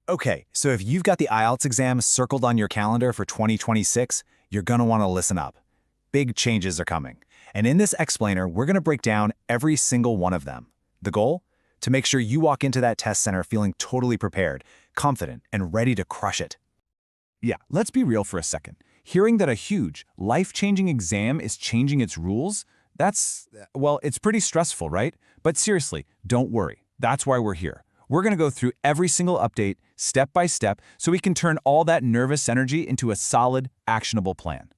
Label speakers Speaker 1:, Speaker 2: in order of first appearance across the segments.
Speaker 1: Okay, so if you've got the IELTS exam circled on your calendar for 2026, you're going to want to listen up. Big changes are coming. And in this explainer, we're going to break down every single one of them. The goal? To make sure you walk into that test center feeling totally prepared, confident, and ready to crush it. Yeah, let's be real for a second. Hearing that a huge, life-changing exam is changing its rules, well, it's pretty stressful, right? But seriously, don't worry. That's why we're here. We're going to go through every single update, step by step, so we can turn all that nervous energy into a solid, actionable plan.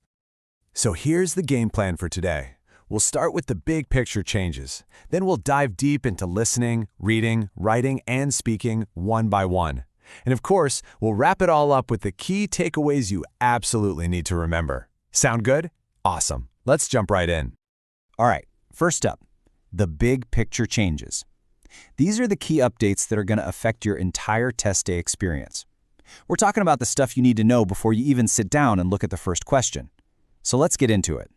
Speaker 2: So here's the game plan for today. We'll start with the big picture changes. Then we'll dive deep into listening, reading, writing, and speaking one by one. And of course, we'll wrap it all up with the key takeaways you absolutely need to remember. Sound good? Awesome. Let's jump right in.
Speaker 1: All right, first up, the big picture changes. These are the key updates that are going to affect your entire test day experience. We're talking about the stuff you need to know before you even sit down and look at the first question. So let's get into it.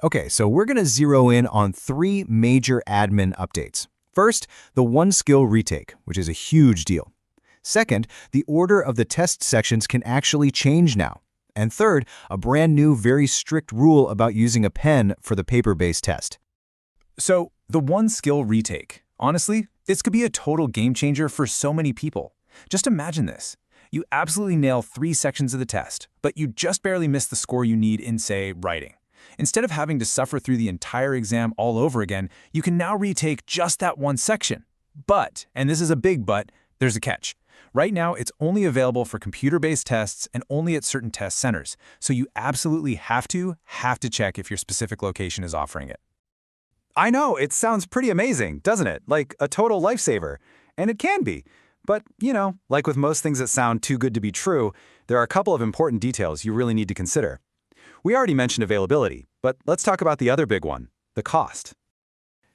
Speaker 1: Okay, so we're going to zero in on 3 major admin updates. First, the one skill retake, which is a huge deal. Second, the order of the test sections can actually change now. And third, a brand new, very strict rule about using a pen for the paper-based test. So, the one skill retake. Honestly, this could be a total game changer for so many people. Just imagine this. You absolutely nail 3 sections of the test, but you just barely miss the score you need in, say, writing. Instead of having to suffer through the entire exam all over again, you can now retake just that one section. But, and this is a big but, there's a catch. Right now, it's only available for computer-based tests and only at certain test centers, so you absolutely have to check if your specific location is offering it. I know, it sounds pretty amazing, doesn't it? Like a total lifesaver. And it can be. But, like with most things that sound too good to be true, there are a couple of important details you really need to consider. We already mentioned availability, but let's talk about the other big one, the cost.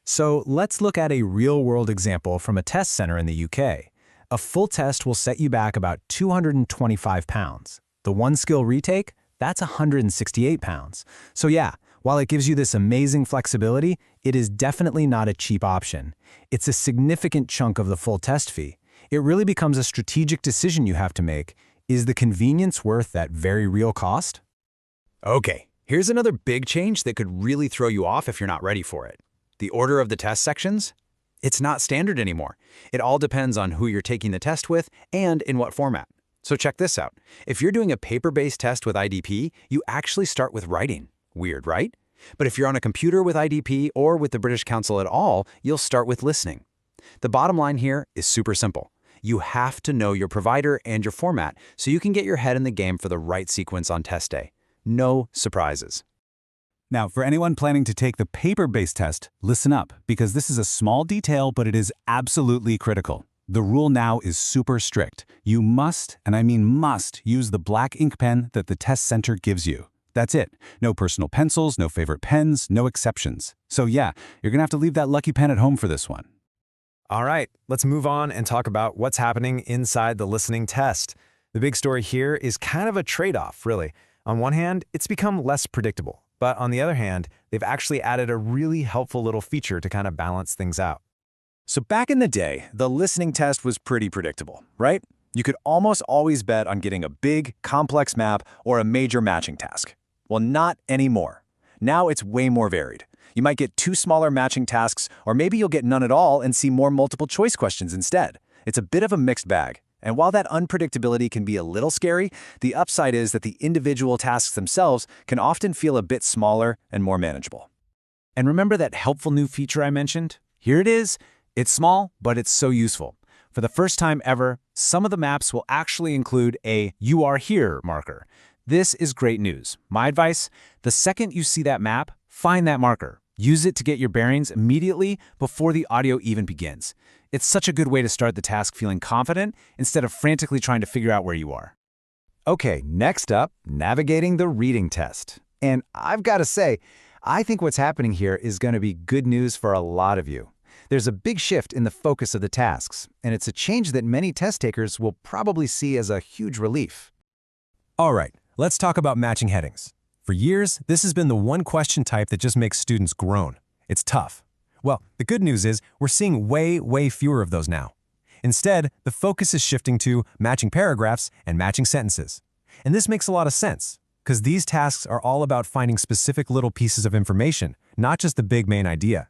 Speaker 1: So let's look at a real-world example from a test center in the UK. A full test will set you back about £225. The one skill retake, that's £168. So yeah, while it gives you this amazing flexibility, it is definitely not a cheap option. It's a significant chunk of the full test fee. It really becomes a strategic decision you have to make. Is the convenience worth that very real cost? Okay, here's another big change that could really throw you off if you're not ready for it. The order of the test sections? It's not standard anymore. It all depends on who you're taking the test with and in what format. So check this out. If you're doing a paper-based test with IDP, you actually start with writing. Weird, right? But if you're on a computer with IDP or with the British Council at all, you'll start with listening. The bottom line here is super simple. You have to know your provider and your format so you can get your head in the game for the right sequence on test day. No surprises. Now, for anyone planning to take the paper-based test, listen up, because this is a small detail, but it is absolutely critical. The rule now is super strict. You must, and I mean must, use the black ink pen that the test center gives you. That's it. No personal pencils, no favorite pens, no exceptions. So yeah, you're gonna have to leave that lucky pen at home for this one.
Speaker 2: All right, let's move on and talk about what's happening inside the listening test. The big story here is kind of a trade-off, really. On one hand, it's become less predictable. But on the other hand, they've actually added a really helpful little feature to kind of balance things out.
Speaker 1: So back in the day, the listening test was pretty predictable, right? You could almost always bet on getting a big, complex map or a major matching task. Well, not anymore. Now it's way more varied. You might get 2 smaller matching tasks, or maybe you'll get none at all and see more multiple choice questions instead. It's a bit of a mixed bag. And while that unpredictability can be a little scary, the upside is that the individual tasks themselves can often feel a bit smaller and more manageable. And remember that helpful new feature I mentioned? Here it is. It's small, but it's so useful. For the first time ever, some of the maps will actually include a "You Are Here" marker. This is great news. My advice, the second you see that map, find that marker. Use it to get your bearings immediately before the audio even begins. It's such a good way to start the task feeling confident instead of frantically trying to figure out where you are. Okay, next up, navigating the reading test. And I've got to say, I think what's happening here is going to be good news for a lot of you. There's a big shift in the focus of the tasks, and it's a change that many test takers will probably see as a huge relief.
Speaker 2: All right, let's talk about matching headings. For years, this has been the one question type that just makes students groan. It's tough. Well, the good news is we're seeing way fewer of those now. Instead, the focus is shifting to matching paragraphs and matching sentences. And this makes a lot of sense, because these tasks are all about finding specific little pieces of information, not just the big main idea.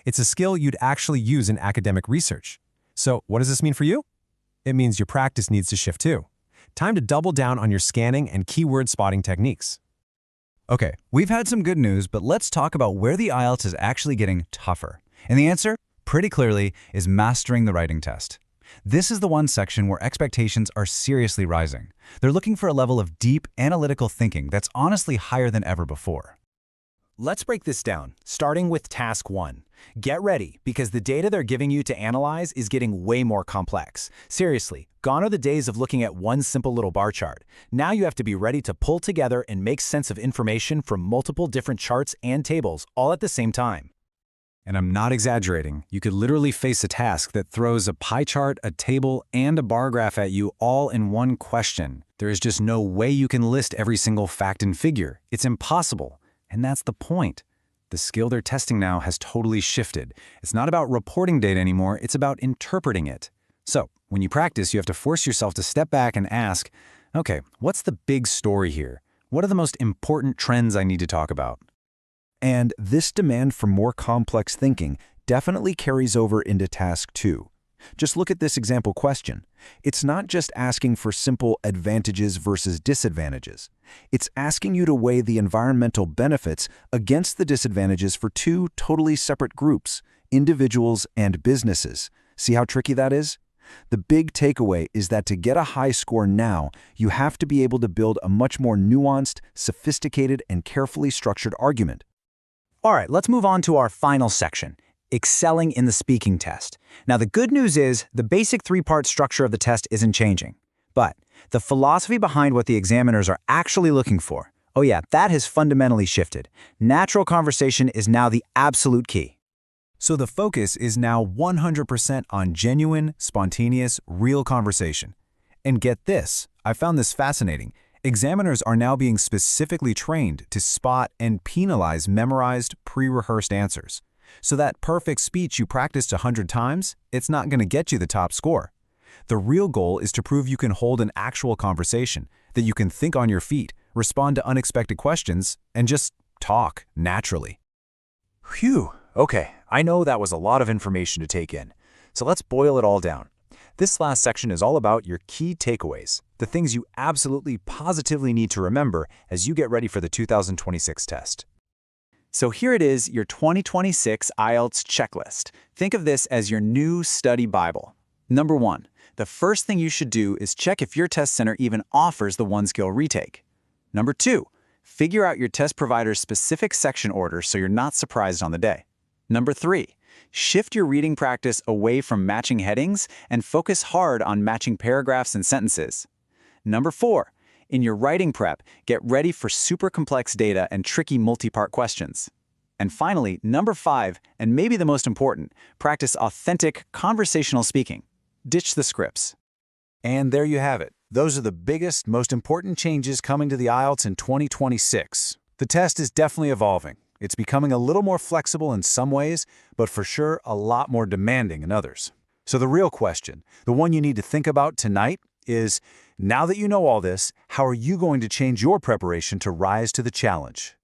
Speaker 2: It's a skill you'd actually use in academic research. So, what does this mean for you? It means your practice needs to shift too. Time to double down on your scanning and keyword spotting techniques.
Speaker 1: Okay, we've had some good news, but let's talk about where the IELTS is actually getting tougher. And the answer, pretty clearly, is mastering the writing test. This is the one section where expectations are seriously rising. They're looking for a level of deep, analytical thinking that's honestly higher than ever before.
Speaker 3: Let's break this down, starting with Task 1. Get ready, because the data they're giving you to analyze is getting way more complex. Seriously, gone are the days of looking at one simple little bar chart. Now you have to be ready to pull together and make sense of information from multiple different charts and tables all at the same time.
Speaker 1: And I'm not exaggerating. You could literally face a task that throws a pie chart, a table, and a bar graph at you all in one question. There is just no way you can list every single fact and figure. It's impossible. And that's the point. The skill they're testing now has totally shifted. It's not about reporting data anymore, it's about interpreting it. So, when you practice, you have to force yourself to step back and ask, okay, what's the big story here? What are the most important trends I need to talk about? And this demand for more complex thinking definitely carries over into Task 2. Just look at this example question. It's not just asking for simple advantages versus disadvantages. It's asking you to weigh the environmental benefits against the disadvantages for two totally separate groups, individuals and businesses. See how tricky that is? The big takeaway is that to get a high score now, you have to be able to build a much more nuanced, sophisticated, and carefully structured argument.
Speaker 3: All right, let's move on to our final section, excelling in the speaking test. Now, the good news is the basic three-part structure of the test isn't changing. But the philosophy behind what the examiners are actually looking for, oh yeah, that has fundamentally shifted. Natural conversation is now the absolute key.
Speaker 1: So the focus is now 100% on genuine, spontaneous, real conversation. And get this, I found this fascinating. Examiners are now being specifically trained to spot and penalize memorized, pre-rehearsed answers. So that perfect speech you practiced 100 times, it's not going to get you the top score. The real goal is to prove you can hold an actual conversation, that you can think on your feet, respond to unexpected questions, and just talk naturally.
Speaker 3: Phew, okay, I know that was a lot of information to take in. So let's boil it all down. This last section is all about your key takeaways, the things you absolutely positively need to remember as you get ready for the 2026 test. So here it is, your 2026 IELTS checklist. Think of this as your new study Bible. Number 1, the first thing you should do is check if your test center even offers the one-skill retake. Number 2, figure out your test provider's specific section order so you're not surprised on the day. Number 3, shift your reading practice away from matching headings and focus hard on matching paragraphs and sentences. Number 4, in your writing prep, get ready for super complex data and tricky multi-part questions. And finally, number 5, and maybe the most important, practice authentic conversational speaking. Ditch the scripts.
Speaker 1: And there you have it. Those are the biggest, most important changes coming to the IELTS in 2026. The test is definitely evolving. It's becoming a little more flexible in some ways, but for sure a lot more demanding in others. So the real question, the one you need to think about tonight, is, now that you know all this, how are you going to change your preparation to rise to the challenge?